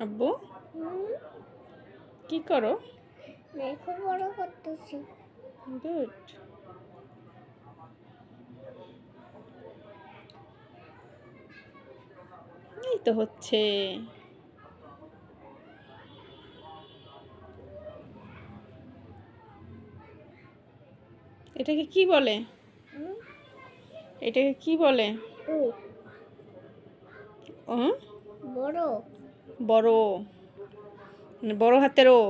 আব্বু কি করো? মেঘও বড় করতেছি। গুড। এই তো হচ্ছে। এটাকে কি বলে? এটাকে কি বলে? বড় বড়, মানে বড় হাতের ও।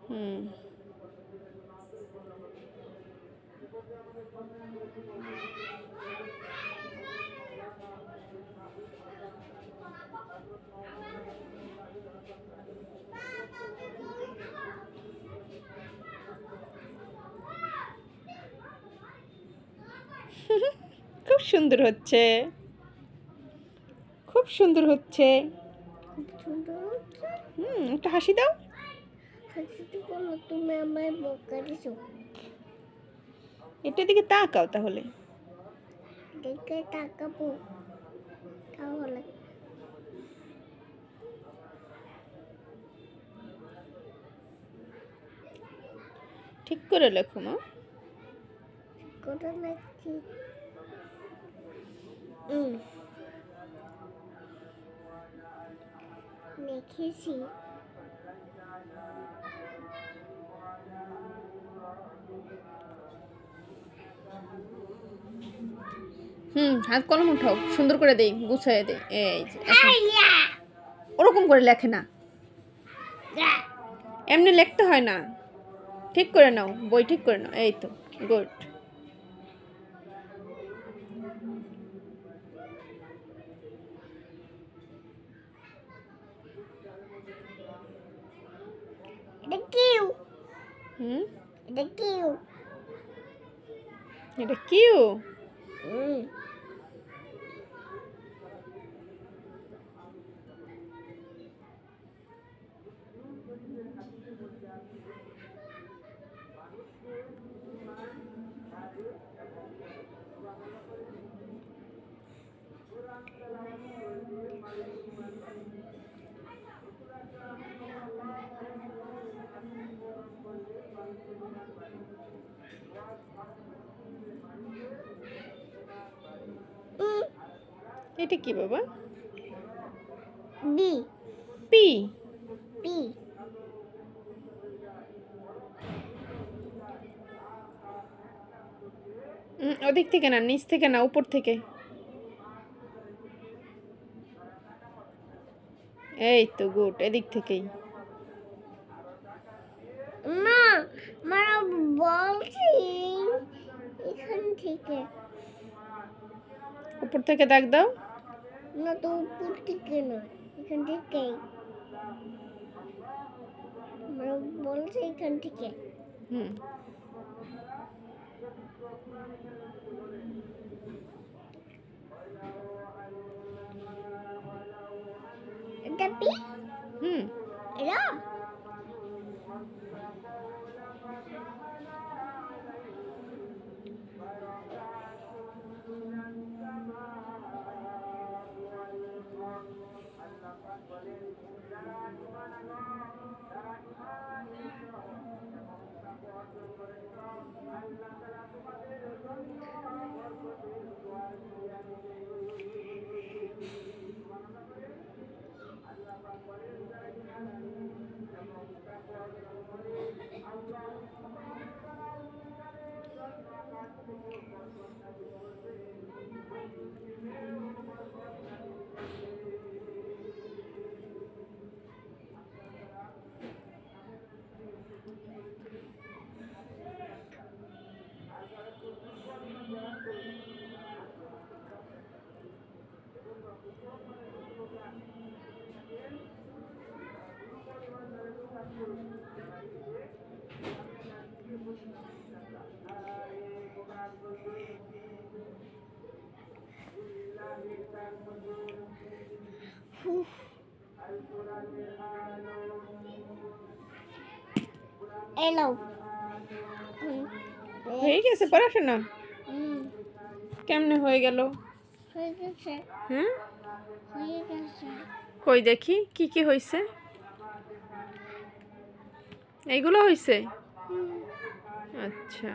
হুম। খুব সুন্দর হচ্ছে, খুব সুন্দর হচ্ছে। খুব সুন্দর হচ্ছে। একটা হাসি দাও। হাসিতে কোনো তুমি আমায় বকা দিছো। এটার দিকে তাকাও তাহলে। দেখে তাকাবো তাহলে। ঠিক করে লেখো মা। করে লাগছি। লিখেছি। হাত কলম উঠাও, সুন্দর করে দেই, গুছাইয়ে দেই। এই যে ওরকম করে লেখে না, এমনি লিখতে হয় না। ঠিক করে নাও, বই ঠিক করে নাও। এই তো গুড। এটা কিউ। এটা কিউ। এটা কিউ। এটা কি বাবা? বি। পি। পি। ওদিক থেকে না, নিচ থেকে না, উপর থেকে। এই তো গুড, এদিক থেকেই। মা মারা বলছি এখান থেকে। উপর থেকে দাগ দাও। না তো উপর থেকে নয়, এখান থেকেই। মারা বলছে এখান থেকে। এটা পি। এটা এলো। হয়ে গেছে পড়াশোনা? কেমনে হয়ে গেল? হয়ে গেছে। হ্যাঁ হয়ে গেছে। কই দেখি কি কি হয়েছে। এইগুলো হয়েছে। হুম, আচ্ছা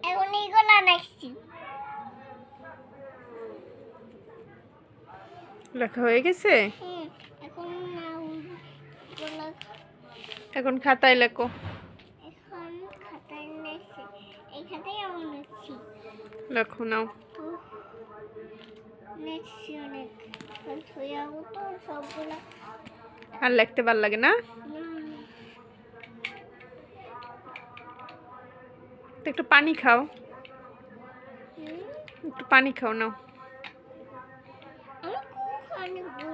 এখন এইগুলো নাকছি। লেখা হয়ে গেছে। হুম, এখন না ওগুলো এখন খাতায় লেখো। এখন খাতায় নাকছি। এই খাতায় আমি নাকছি। লেখো নাও। নাকছি অনেক। এখন থুয়ে যাবো তো সবগুলো। আর লিখতে ভাল লাগে না। হুম, তো একটু পানি খাও। হুম, একটু পানি খাও নাও। আমি কখনো